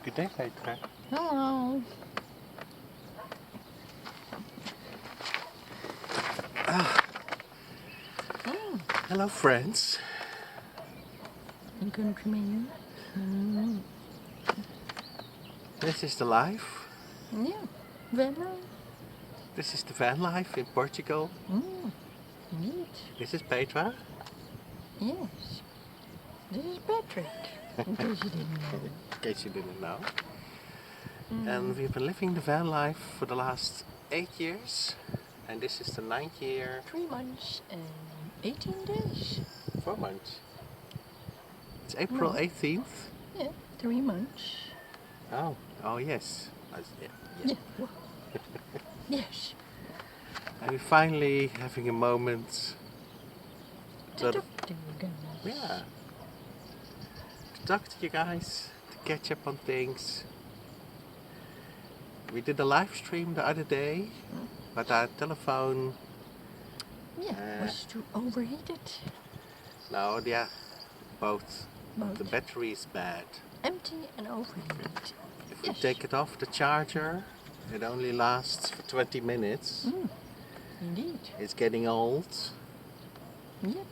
Good day, Petra. Hello. Hello, friends. You countryman. This is the life. Yeah. Vela. This is the van life in Portugal. Neat. This is Petra. Yes. This is Patrick. In case you didn't know. In case you didn't know. And we've been living the van life for the last 8 years. And this is the 9th year. 3 months and 18 days. 4 months. It's April No. 18th. Yeah. 3 months. Oh yes. Yeah. Well, yes. And we're finally having a moment To talk to you guys. yeah, to talk to you guys, to catch up on things. We did a live stream the other day, but our telephone, Yeah. Was too overheated. no, yeah, both. Both. The battery is bad. Empty and overheated. If we Yes. take it off the charger, it only lasts for 20 minutes. Indeed. It's getting old. Yep.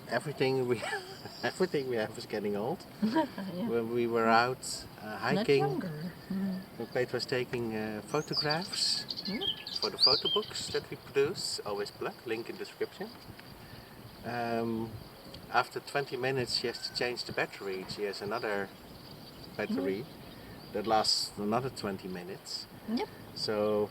Everything we have is getting old. Yeah. When we were out Not hiking, younger. when Peter was taking photographs Yep. for the photo books that we produce, always plug, link in description. After 20 minutes she has to change the battery. She has another battery that lasts another 20 minutes. Yep. So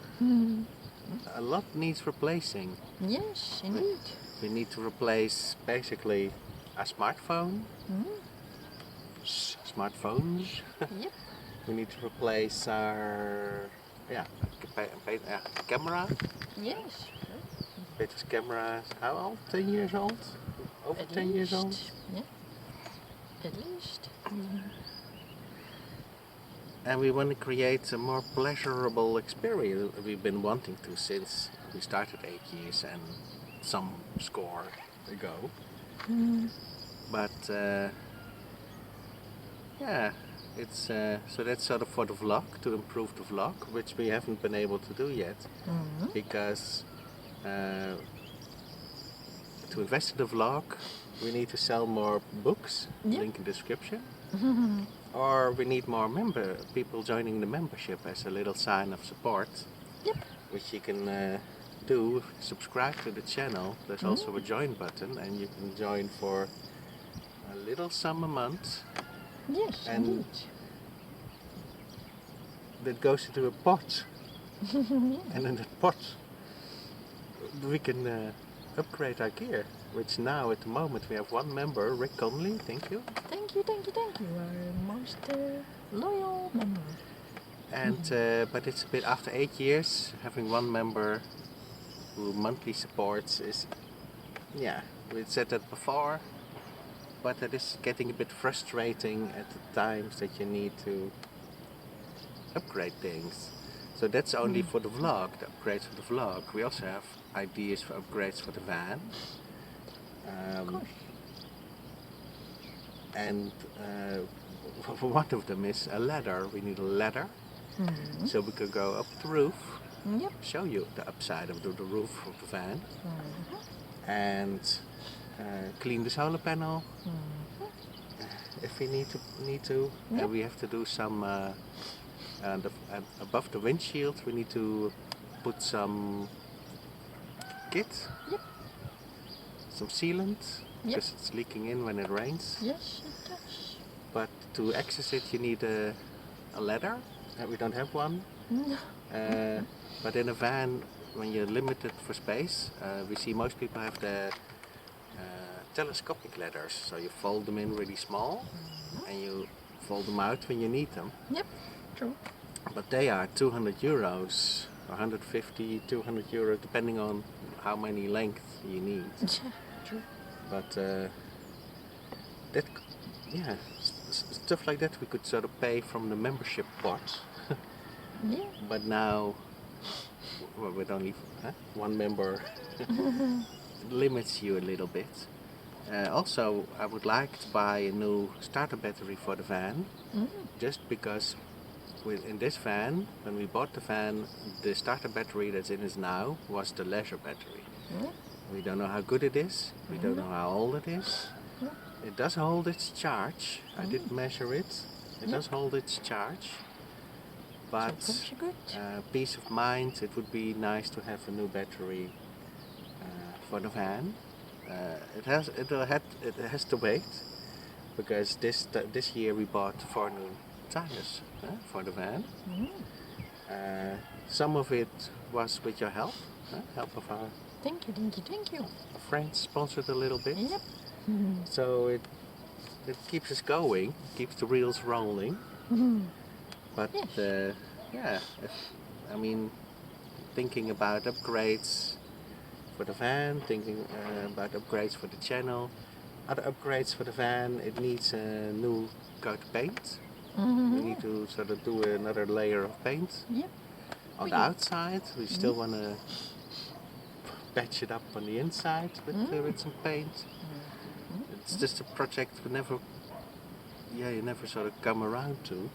a lot needs replacing. Yes, indeed. We need to replace basically a smartphone, smartphones. Yep. We need to replace our camera. Yes. Peter's camera is how old? 10 years old? Over At 10 years old? least. Yeah. At least. And we want to create a more pleasurable experience. We've been wanting to since we started 8 years and some score ago. But yeah, it's so that's sort of for the vlog, to improve the vlog, which we haven't been able to do yet because to invest in the vlog we need to sell more books, link in description, or we need more people joining the membership as a little sign of support, which you can do. Subscribe to the channel. There's also a join button and you can join for a little sum a month. Yes, And indeed. that goes into a pot. And in that pot we can upgrade our gear, which now at the moment we have one member, Rick Conley, thank you. Thank you. Our most loyal member. And but it's a bit after 8 years, having one member who monthly supports is, yeah, we said that before, but that is getting a bit frustrating at the times that you need to upgrade things. So that's only for the vlog, the upgrades for the vlog. We also have ideas for upgrades for the van. Of course. And one of them is a ladder. We need a ladder so we could go up the roof, Yep. show you the upside of the roof of the van, and clean the solar panel if we need to. And we have to do some above the windshield. We need to put some kit, some sealant, because it's leaking in when it rains. Yes, it does. But to access it you need a ladder. We don't have one. But in a van, when you're limited for space, we see most people have the telescopic ladders. So you fold them in really small and you fold them out when you need them. Yep, true. But they are 200 euros, 150, 200 euros, depending on how many length you need. True. But that, yeah, stuff like that we could sort of pay from the membership pot. Yeah. But now, with only one member, it limits you a little bit. Also, I would like to buy a new starter battery for the van, just because in this van, when we bought the van, the starter battery that's in it now was the leisure battery. We don't know how good it is, we don't know how old it is. It does hold its charge, I did measure it, it does hold its charge, but So far, so good. peace of mind, it would be nice to have a new battery for the van. It has to wait, because this year we bought 4 new tires for the van. Some of it was with your help, help of our Thank you, thank you, thank you. friends sponsored a little bit. Yep. So it keeps us going, keeps the wheels rolling. But Yes. yeah, I mean, thinking about upgrades for the van, thinking about upgrades for the channel, other upgrades for the van. It needs a new coat of paint. We need to sort of do another layer of paint Yep. on the outside. We still want to patch it up on the inside with some paint. It's just a project you never sort of come around to,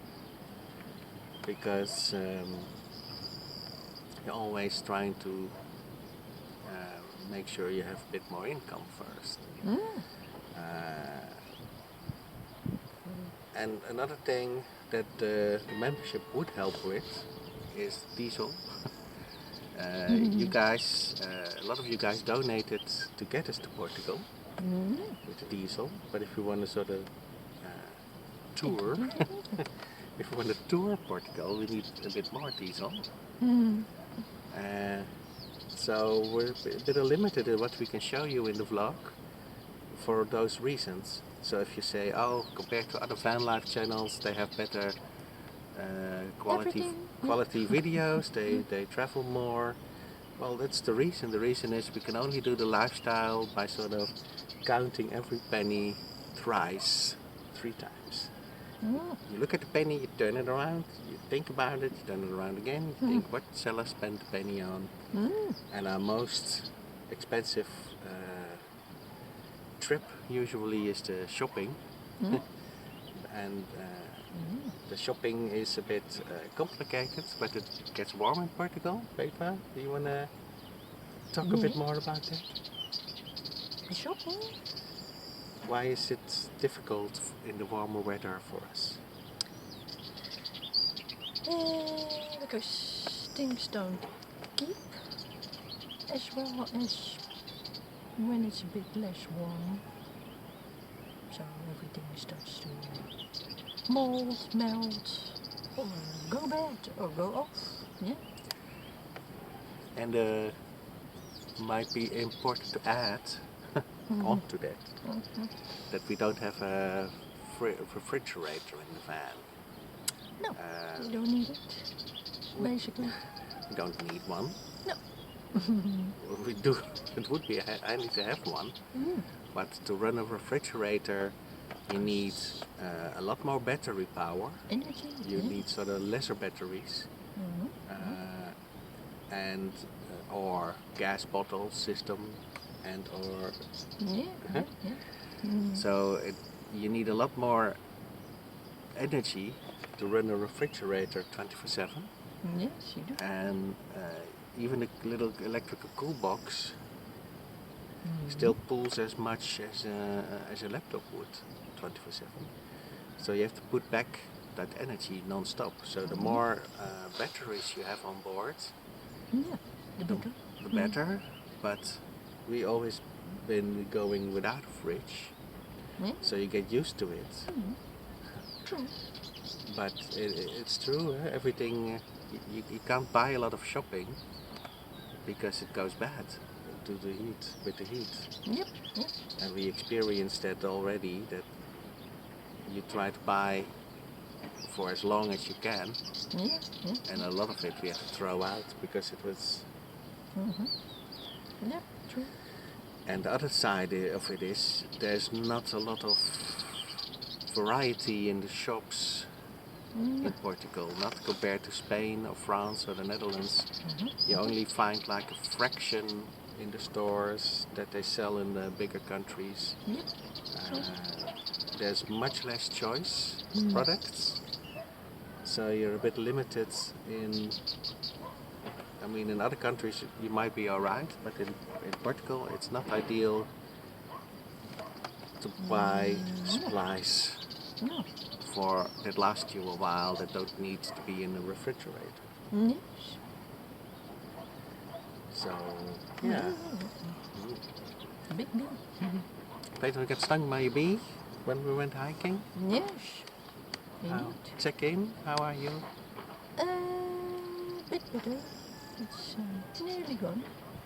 because you're always trying to make sure you have a bit more income first. And another thing that the membership would help with is diesel. You guys, a lot of you guys donated to get us to Portugal with the diesel, but if we want to sort of tour, if we want to tour Portugal, we need a bit more diesel. So we're a bit limited in what we can show you in the vlog for those reasons. So if you say, oh, compared to other van life channels, they have better quality videos, they travel more. Well, that's the reason. The reason is we can only do the lifestyle by sort of counting every penny thrice, 3 times. You look at the penny, you turn it around, you think about it, you turn it around again, you think, what shall I spend the penny on? And our most expensive trip usually is the shopping. And the shopping is a bit complicated, but it gets warm in Portugal. Petra, do you want to talk a bit more about that? Shopping? Why is it difficult in the warmer weather for us? Because things don't keep as well as when it's a bit less warm. So everything starts to mold, melt, or go bad, or go off. Yeah. And might be important to add onto that, that we don't have a refrigerator in the van. No, you don't need it, basically. We don't need one. No. We do. It would be handy to have one, but to run a refrigerator, you need a lot more battery power. Energy. You need sort of lesser batteries, and or gas bottle system, and or so you need a lot more energy to run a refrigerator 24/7. Yes, you do. And even a little electrical cool box still pulls as much as a laptop would 24/7. So you have to put back that energy non-stop. So the more batteries you have on board, the better. But we always been going without a fridge, so you get used to it. True. But it's true. Everything you can't buy a lot of shopping because it goes bad to the heat with the heat. Yep. And we experienced that already. That you try to buy for as long as you can, and a lot of it we have to throw out because it was. Yeah, true. And the other side of it is there's not a lot of variety in the shops in Portugal, not compared to Spain or France or the Netherlands. You only find like a fraction in the stores that they sell in the bigger countries. Yep. There's much less choice of products, so you're a bit limited in. I mean, in other countries you might be alright, but in Portugal it's not ideal to buy supplies No. for that last you a while that don't need to be in the refrigerator. Yes. So yeah. Big deal. Peter got stung by a bee when we went hiking. Yes. Indeed. Check in. How are you? Bit better. It's nearly gone.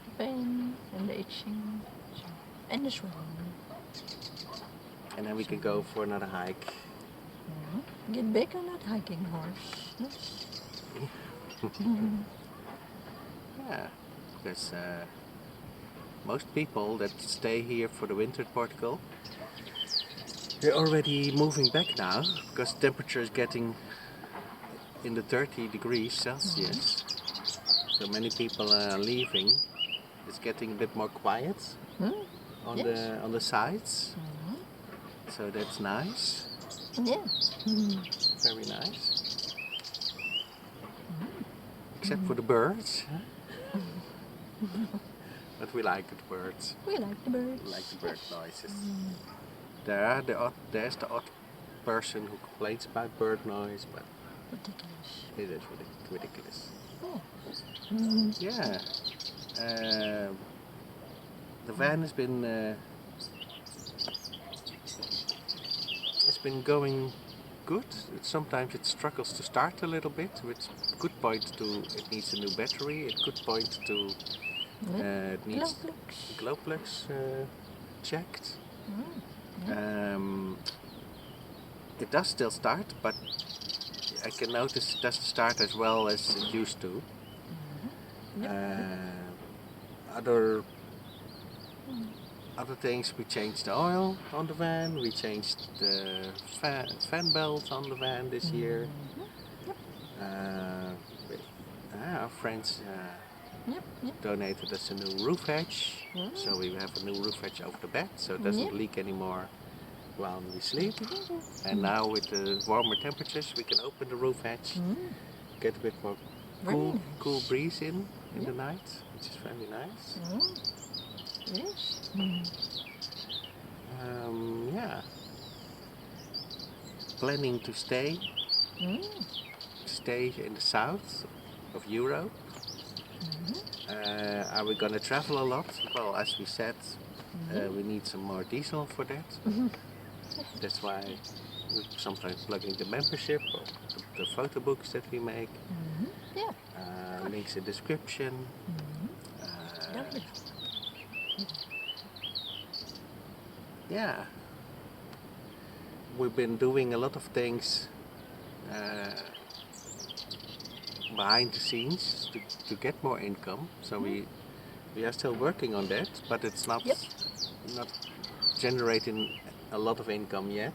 The pain and the itching and the swelling. And then we can go for another hike. Get back on that hiking horse. Yes. Yeah, because most people that stay here for the winter in Portugal, they're already moving back now because temperature is getting in the 30 degrees Celsius. So many people are leaving. It's getting a bit more quiet on Yes. the sides. So that's nice. Yeah. Very nice. Except for the birds. But we like the birds. We like the birds. We like the bird noises. There's the odd person who complains about bird noise, but Ridiculous. it is ridiculous. Yeah. Yeah. The van has been it's been going good. Sometimes it struggles to start a little bit, which could point to it needs a new battery. It could point to it needs glow plugs checked. It does still start, but I can notice it doesn't start as well as it used to. Other things, we changed the oil on the van, we changed the fan belt on the van this year. Our friends donated us a new roof hatch, so we have a new roof hatch over the bed, so it doesn't leak anymore while we sleep. And now with the warmer temperatures, we can open the roof hatch, get a bit more cool breeze in the night, which is very nice. Yes. Yeah. Planning to stay in the south of Europe. Are we gonna travel a lot? Well, as we said, we need some more diesel for that. That's why we sometimes plug in the membership or the photo books that we make. Yeah. Links in description. Yeah. We've been doing a lot of things behind the scenes to get more income. So we are still working on that, but it's not generating a lot of income yet.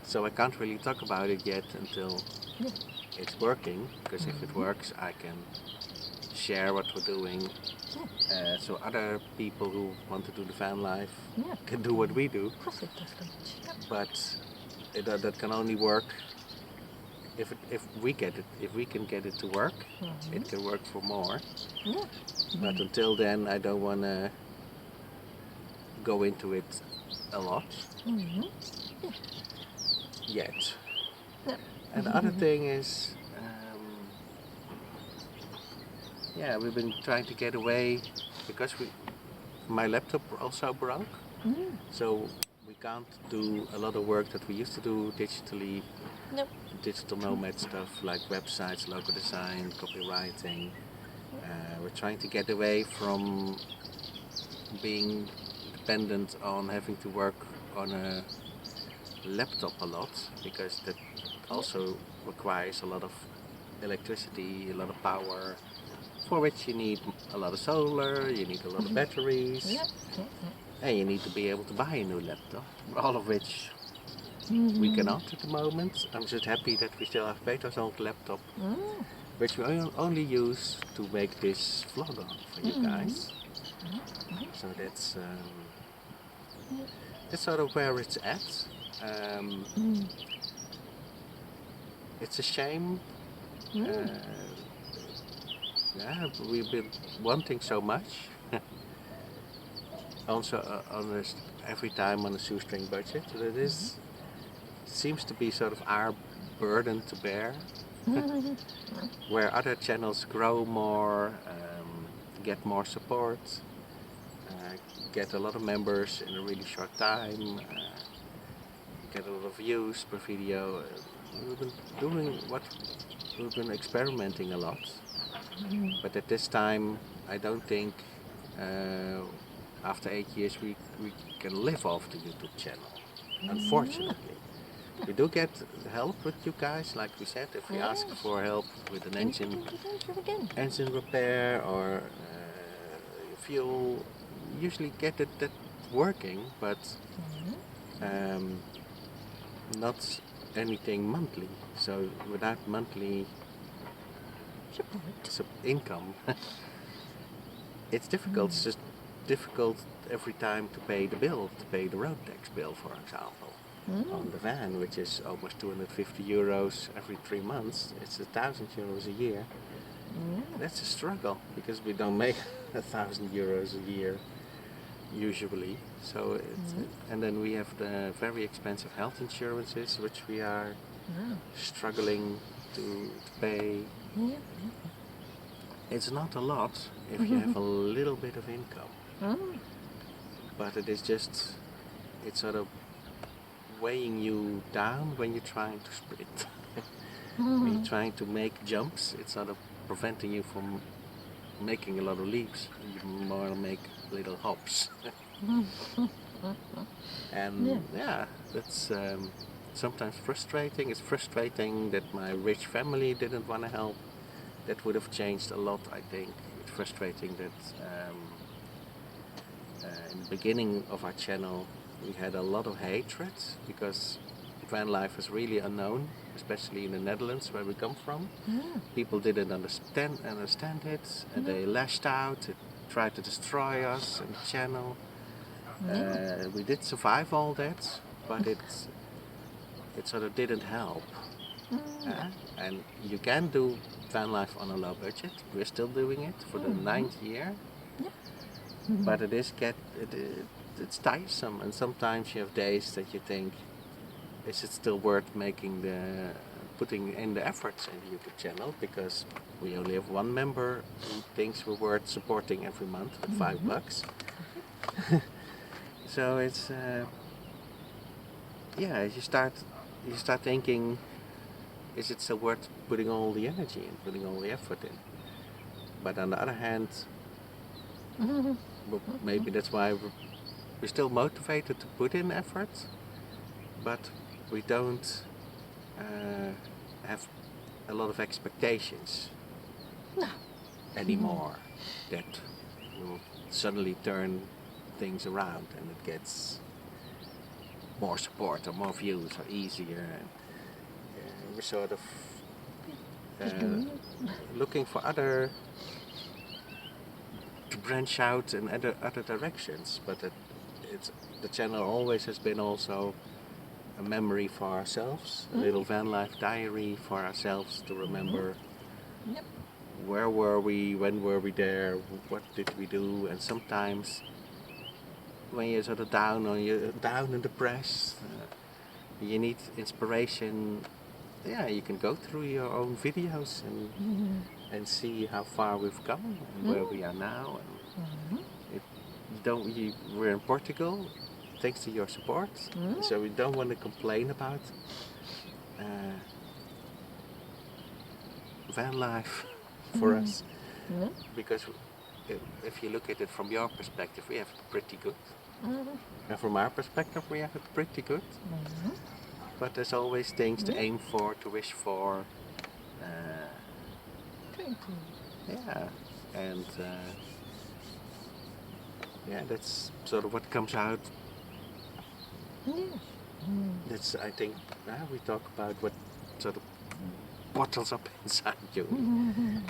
So I can't really talk about it yet until it's working, because if it works I can share what we're doing, so other people who want to do the van life can do what we do. Profit of that. But that can only work if we can get it to work. It can work for more. But until then, I don't want to go into it a lot yet. And the other thing is, we've been trying to get away because my laptop also broke. So we can't do a lot of work that we used to do digitally. Digital nomad stuff like websites, logo design, copywriting. We're trying to get away from being dependent on having to work on a laptop a lot, because that also requires a lot of electricity, a lot of power, for which you need a lot of solar, you need a lot of batteries, and you need to be able to buy a new laptop, all of which we cannot at the moment. I'm just happy that we still have Peter's old laptop, which we only use to make this vlog on for you guys. So that's Yeah. that's sort of where it's at. Mm. It's a shame. Mm. Yeah, we've been wanting so much. Also, every time on a shoestring budget. So that is seems to be sort of our burden to bear. Where other channels grow more, get more support, get a lot of members in a really short time, get a lot of views per video. We've been doing what we've been experimenting a lot, but at this time, I don't think after 8 years we can live off the YouTube channel. Unfortunately, we do get help with you guys, like we said. If we ask Yes. for help with an Thank you, thank you, thank you again. engine repair or fuel, usually get that working, but um, not anything monthly. So without monthly Support. income, it's difficult. It's just difficult every time to pay the bill, to pay the road tax bill, for example. On the van, which is almost 250 euros every 3 months, it's 1,000 euros a year. That's a struggle because we don't make 1,000 euros a year usually. So and then we have the very expensive health insurances, which we are struggling to pay. Yeah. It's not a lot if you have a little bit of income, but it is just, it's sort of weighing you down when you're trying to sprint. When you're trying to make jumps, it's sort of preventing you from making a lot of leaps. You more make little hops. And yeah, that's sometimes frustrating. It's frustrating that my rich family didn't want to help. That would have changed a lot, I think. It's frustrating that in the beginning of our channel we had a lot of hatred because van life is really unknown, especially in the Netherlands where we come from. People didn't understand it, and they lashed out, they tried to destroy us and the channel. We did survive all that, but it sort of didn't help. And you can do van life on a low budget. We're still doing it for the 9th year, but it's tiresome, and sometimes you have days that you think, is it still worth putting in the efforts in the YouTube channel, because we only have one member who thinks we're worth supporting every month with $5. So it's yeah, you start thinking, is it still worth putting all the energy in, putting all the effort in? But on the other hand, maybe that's why we're still motivated to put in effort, but we don't have a lot of expectations anymore that will suddenly turn things around and it gets more support or more views or easier. And we're sort of looking for to branch out in other directions, but the channel always has been also a memory for ourselves, a little van life diary for ourselves to remember where were we, when were we there, what did we do. And sometimes when you're sort of down and depressed, you need inspiration. Yeah, you can go through your own videos and see how far we've come and where we are now. And we're in Portugal, thanks to your support. So we don't want to complain about van life for us, because if you look at it from your perspective, we have it pretty good. And from our perspective, we have it pretty good. But there's always things to aim for, to wish for. Yeah, and yeah, that's sort of what comes out. That's, I think, we talk about what sort of bottles up inside you.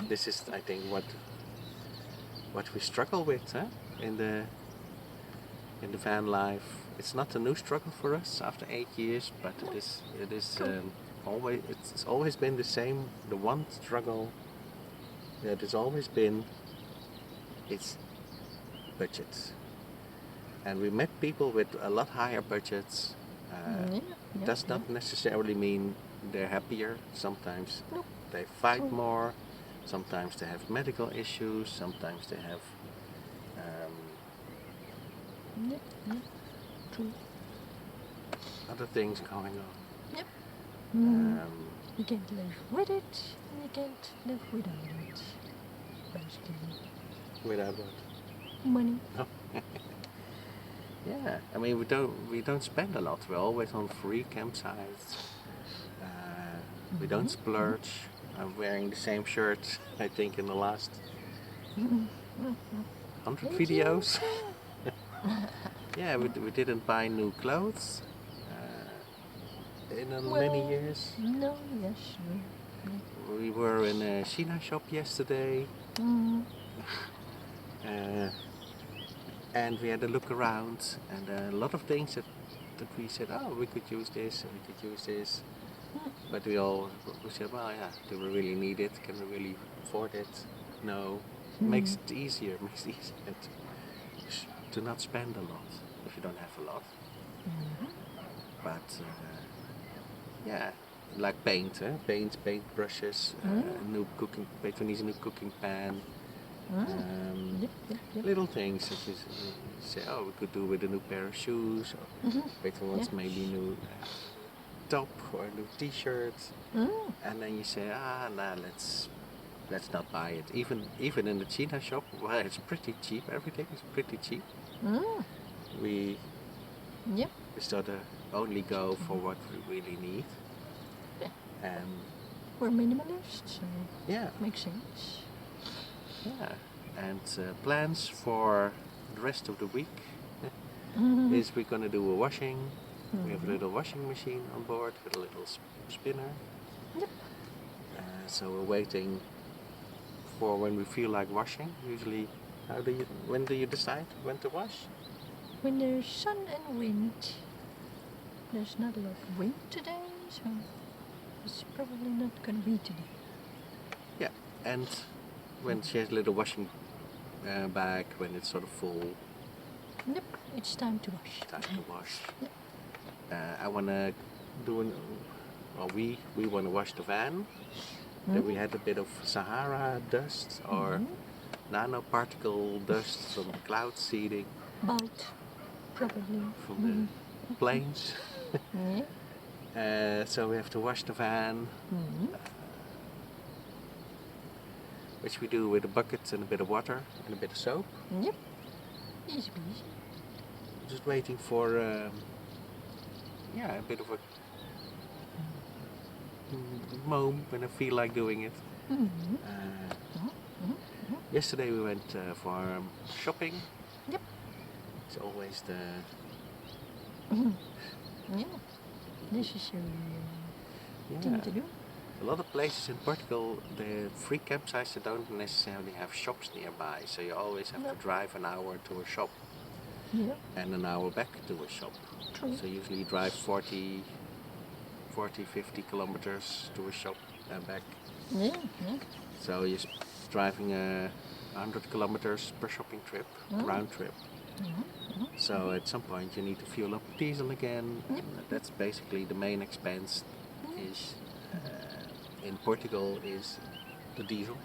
This is, I think, what we struggle with, huh? in the van life. It's not a new struggle for us after 8 years, but it is always it's always been the same. The one struggle that has always been it's budgets. And we met people with a lot higher budgets. Does not necessarily mean they're happier. Sometimes No. they fight True. more. Sometimes they have medical issues. Sometimes they have Yep, yep, true. other things going on. Yep. Um, You can't live with it, and you can't live without it. Basically, without what? money. Yeah, I mean we don't spend a lot. We're always on free campsites. We don't splurge. I'm wearing the same shirt I think in the last 100 videos. Yeah, we didn't buy new clothes in many years. No, yes, no. We were in a China shop yesterday. And we had a look around, and a lot of things that we said, oh, we could use this, and we could use this. But we said, well, yeah, do we really need it? Can we really afford it? No. Makes it easier. To not spend a lot if you don't have a lot. But yeah, like paint, paint brushes, Petronis new cooking pan. Little things that you say, oh, we could do with a new pair of shoes, or Peter wants maybe a new top or a new t-shirt, and then you say, nah, let's not buy it. Even in the China shop, well, it's pretty cheap. Everything is pretty cheap. We sort of only go for what we really need. We're minimalists, so yeah, makes sense. Yeah, and plans for the rest of the week is we're gonna do a washing. We have a little washing machine on board with a little spinner. Yep. So we're waiting for when we feel like washing. Usually, when do you decide when to wash? When there's sun and wind. There's not a lot of wind today, so it's probably not gonna be today. Yeah, and when she has a little washing bag, when it's sort of full. Yep, it's time to wash. Time to wash. Yep. I wanna we wanna wash the van. Then we had a bit of Sahara dust or nanoparticle dust from the cloud seeding. About, probably. From the planes. So we have to wash the van. Which we do with a bucket and a bit of water and a bit of soap. Yep, easy peasy. Just waiting for a bit of a moan when I feel like doing it. Yesterday we went for shopping. Yep. It's always the necessary thing to do. A lot of places in Portugal, the free campsites, they don't necessarily have shops nearby, so you always have to drive an hour to a shop and an hour back to a shop. True. So usually you drive 40, 50 kilometers to a shop and back. So you're driving 100 kilometers per shopping trip, round trip. So at some point you need to fuel up diesel again. That's basically the main expense is in Portugal is the diesel.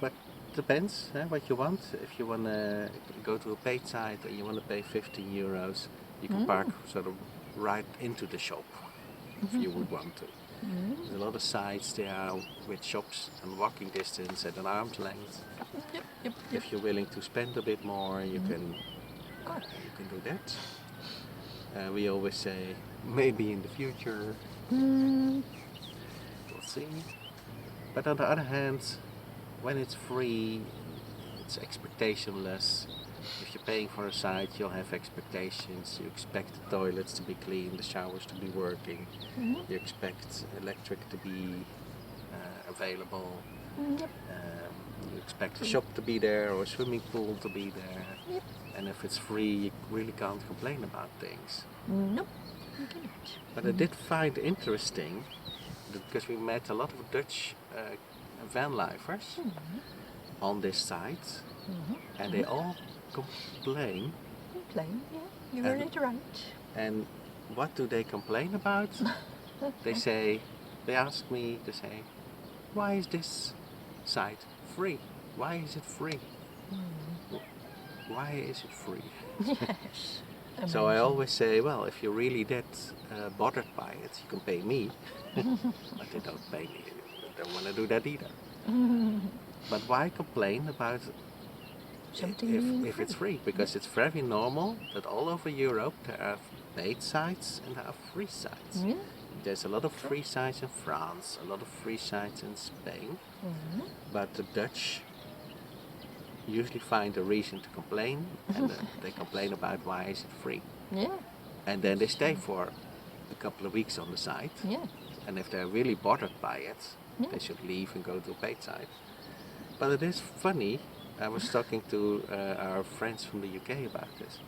But depends what you want. If you want to go to a paid site and you want to pay 15 euros, you can park sort of right into the shop if you would want to. There's a lot of sites there with shops and walking distance at an arm's length. If you're willing to spend a bit more, you can do that. We always say maybe in the future. We'll see. But on the other hand, when it's free, it's expectationless. If you're paying for a site, you'll have expectations. You expect the toilets to be clean, the showers to be working. You expect electric to be available. You expect a shop to be there or a swimming pool to be there. Yep. And if it's free, you really can't complain about things. Nope, you cannot. But I did find interesting, because we met a lot of Dutch van lifers on this site, and they all complain. Complain, yeah, you And- heard it right. And what do they complain about? They ask me to say, why is this site free? Why is it free? Why is it free? Yes. So I Amazing. always say, well, if you're really that bothered by it, you can pay me. But they don't pay me. They don't want to do that either. But why complain about Something being if it's free? free? Because it's very normal that all over Europe there are paid sites and there are free sites. Yeah. There's a lot of free sites in France, a lot of free sites in Spain, but the Dutch usually find a reason to complain, and they complain about why is it free. Yeah. And then they stay for a couple of weeks on the site, Yeah. and if they're really bothered by it, Yeah. they should leave and go to a paid site. But it is funny, I was talking to our friends from the UK about this.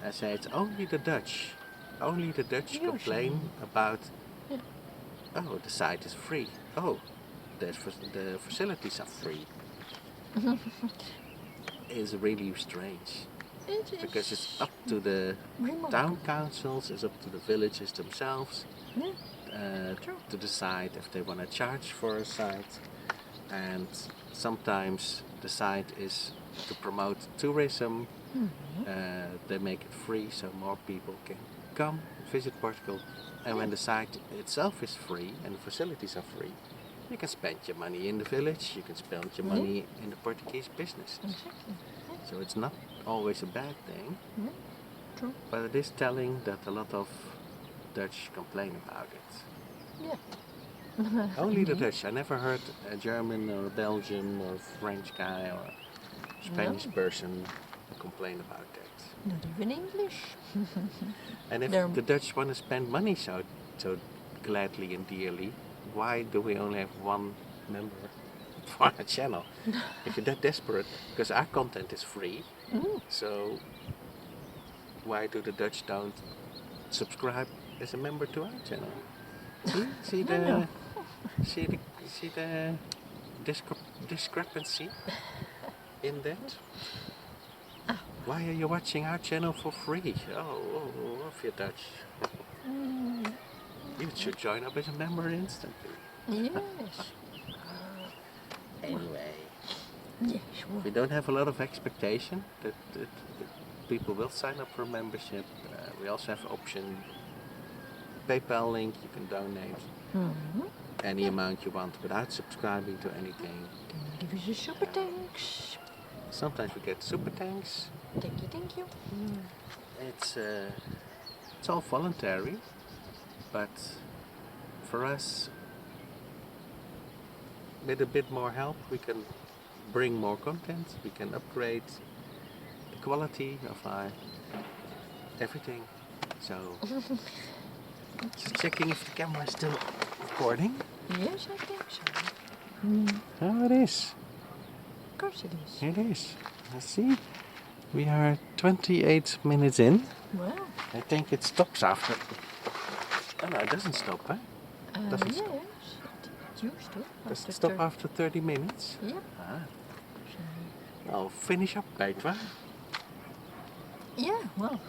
I say it's only the Dutch Usually. complain about, Yeah. oh, the site is free, oh, the facilities are free. Is really strange, It is because it's up to the remarkable. town councils, it's up to the villages themselves Yeah. True. to decide if they want to charge for a site. And sometimes the site is to promote tourism. They make it free so more people can come visit Portugal. And when the site itself is free and the facilities are free, you can spend your money in the village, you can spend your money in the Portuguese businesses. Exactly. Yeah. So it's not always a bad thing, Yeah. True. but it is telling that a lot of Dutch complain about it. Yeah. Only the Dutch. I never heard a German or a Belgian or a French guy or a Spanish person complain about that. Not even English. And if They're- the Dutch want to spend money so gladly and dearly, why do we only have one member for our channel? If you're that desperate, because our content is free, so why do the Dutch don't subscribe as a member to our channel? See the discrepancy in that? Why are you watching our channel for free? Oh, if you're Dutch. You should join up as a member instantly. Yes. Anyway, Yes. Well, we don't have a lot of expectation that people will sign up for membership. We also have option PayPal link. You can donate any amount you want without subscribing to anything. can you give us a super thanks? Sometimes we get super thanks. Thank you, thank you. It's all voluntary, but for us, with a bit more help, we can bring more content. We can upgrade the quality of our everything. So, just checking if the camera is still recording. Yes, I think so. Oh, it is. Of course it is. It is. Let's see. We are 28 minutes in. Well, I think it stops after. Oh no, it doesn't stop, huh? Doesn't yes, stop. it used to. Does after it stop thir- after 30 minutes? Yep. Ah. So, Nou, finish up, Petra. yeah, well,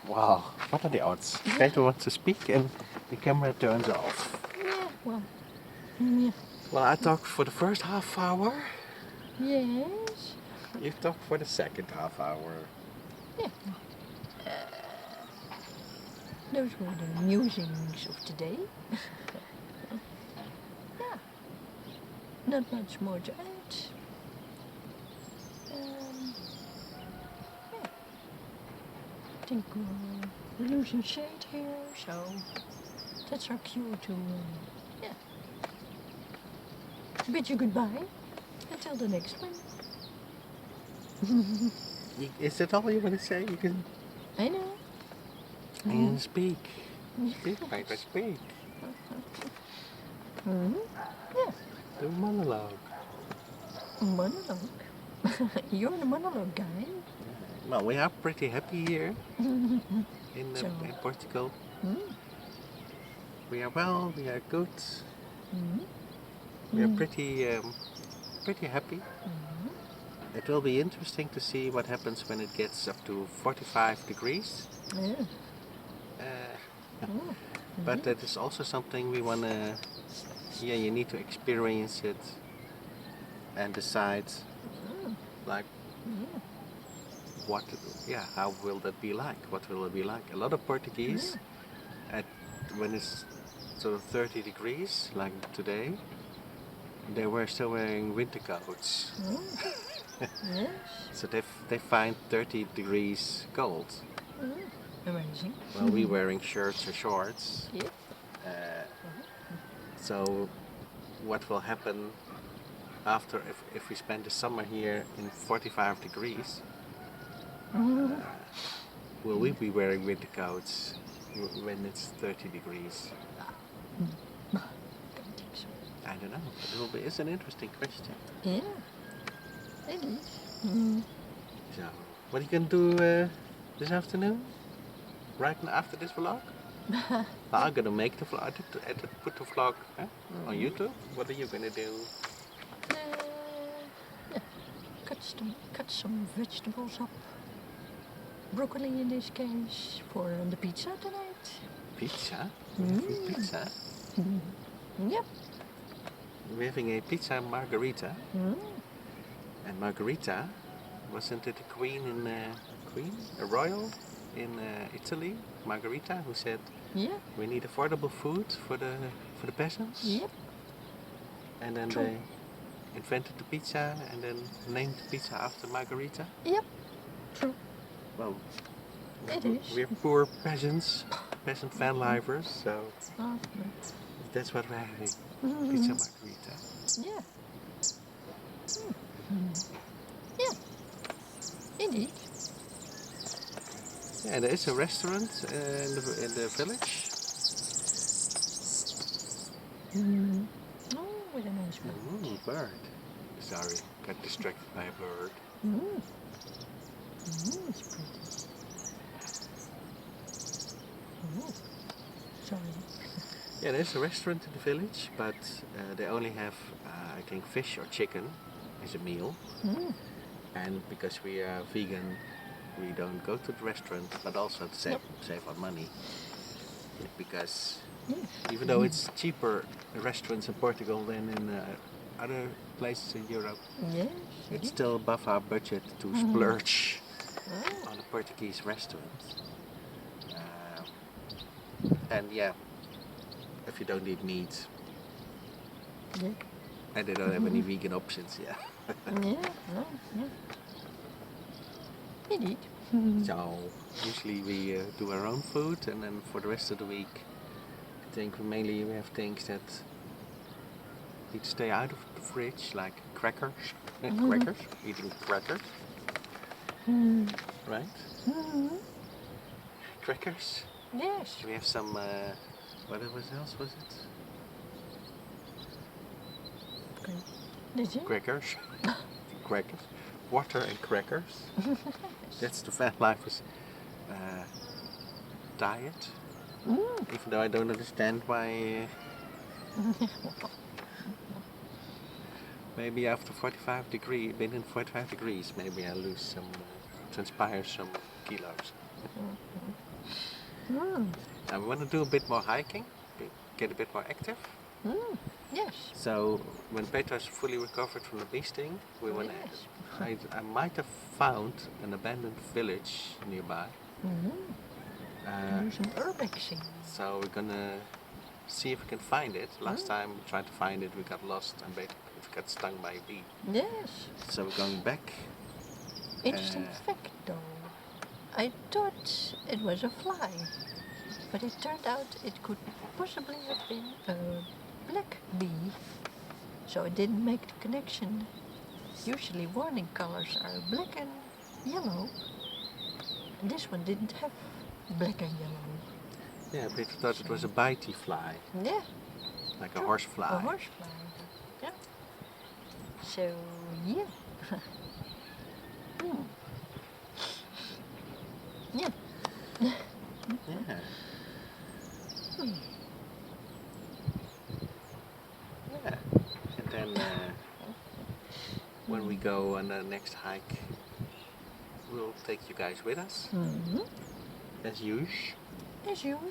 Wow, what are the odds? Petra wants to speak and the camera turns off. yeah, well, yeah. Well, I talked for the first half hour. Yes. You talked for the second half hour. Yeah. Those were the musings of today. Yeah. Not much more to add. Yeah. I think we're losing shade here, so that's our cue to, yeah. Bid you goodbye until the next one. Is that all you want to say? You can I know. speak. Speak, Petra, speak. Yeah. The monologue. Monologue. You're the monologue guy. Well, we are pretty happy here in So. Portugal. Mm. We are well. We are good. Mm. We are pretty happy. Mm. It will be interesting to see what happens when it gets up to 45 degrees. Yeah. Uh, but that is also something we want to. Yeah, you need to experience it and decide, like, what. Yeah, how will that be like? What will it be like? A lot of Portuguese, at when it's sort of 30 degrees, like today, they were still wearing winter coats. Yes. So they find 30 degrees cold. Amazing. Well, we wearing shirts or shorts. Yeah. So what will happen after if we spend the summer here in 45 degrees? Will we be wearing winter coats when it's 30 degrees? Don't think so. I don't know. It's an interesting question. Yeah. It is. So, what are you going to do this afternoon? Right after this vlog? I'm going to make the vlog, put the vlog on YouTube. What are you going to do? Yeah. Cut some vegetables up. Broccoli in this case for the pizza tonight. Pizza? We're having pizza? Yep. We're having a pizza margherita. And margherita, wasn't it a queen a royal in Italy, Margherita, who said, Yeah. we need affordable food for the peasants? Yep. And then True. they invented the pizza and then named the pizza after Margherita? Yep. True. Well, It is. we're poor peasant van livers, so that's what we're having. Pizza margherita. Yeah. Yeah. Indeed. Yeah, there is a restaurant in the village. Oh, with a nice bird. Bird. Sorry, got distracted by a bird. It's pretty. Sorry. Yeah, there's a restaurant in the village, but they only have, I think, fish or chicken as a meal. And because we are vegan, we don't go to the restaurant, but also to save our money. Because even though it's cheaper restaurants in Portugal than in other places in Europe, Yes. it's still above our budget to splurge on a Portuguese restaurant. And yeah, if you don't eat meat, and they don't have any vegan options, Indeed. So usually we do our own food, and then for the rest of the week, I think mainly we have things that need to stay out of the fridge, like crackers, eating crackers, right? Crackers. Yes. We have some. What else was it? Okay. Did you? Crackers. Crackers. Water and crackers. That's the van lifers diet. Even though I don't understand why. Maybe after 45 degrees, been in 45 degrees, maybe I lose some, transpire some kilos. Now we want to do a bit more hiking, get a bit more active. Yes. So when Peter is fully recovered from the bee sting, we want to. I might have found an abandoned village nearby. Do some urbexing. So we're gonna see if we can find it. Last time we tried to find it, we got lost and basically got stung by a bee. Yes. So we're going back. Interesting fact though. I thought it was a fly, but it turned out it could possibly have been a black bee. So it didn't make the connection. Usually warning colors are black and yellow. And this one didn't have black and yellow. Yeah, Peter thought it was a bitey fly, Yeah. like a horsefly. A horsefly. Yeah. So, yeah. Yeah. Yeah. Yeah. And then when we go on the next hike, we'll take you guys with us, as usual. As usual.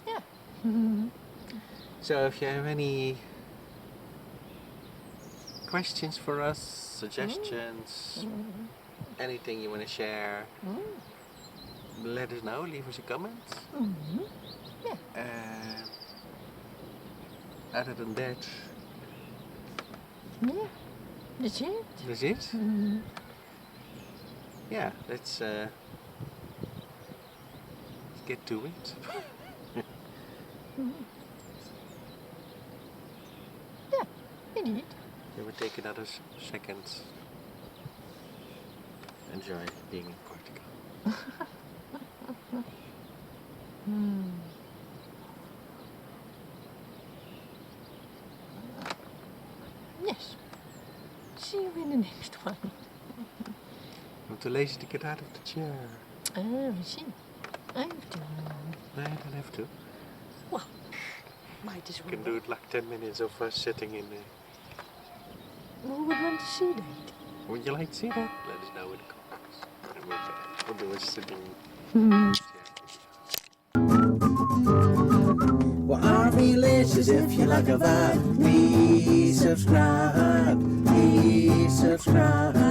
Yeah. So if you have any questions for us, suggestions, anything you want to share, let us know. Leave us a comment. Yeah. Other than that, Yeah. That's it. that's it. Yeah, let's get to it. Yeah, indeed. Then we take another second. Enjoy being in Portugal. Yes. See you in the next one. I'm too lazy to get out of the chair. Oh, I see. I have to. No, I don't have to. Well, might as You well. can do it like 10 minutes of us sitting in there. Who would want to see that? Would you like to see that? Let us know in the comments. And we'll do a sitting Well, our delicious if you like a vibe. Please subscribe. Please subscribe.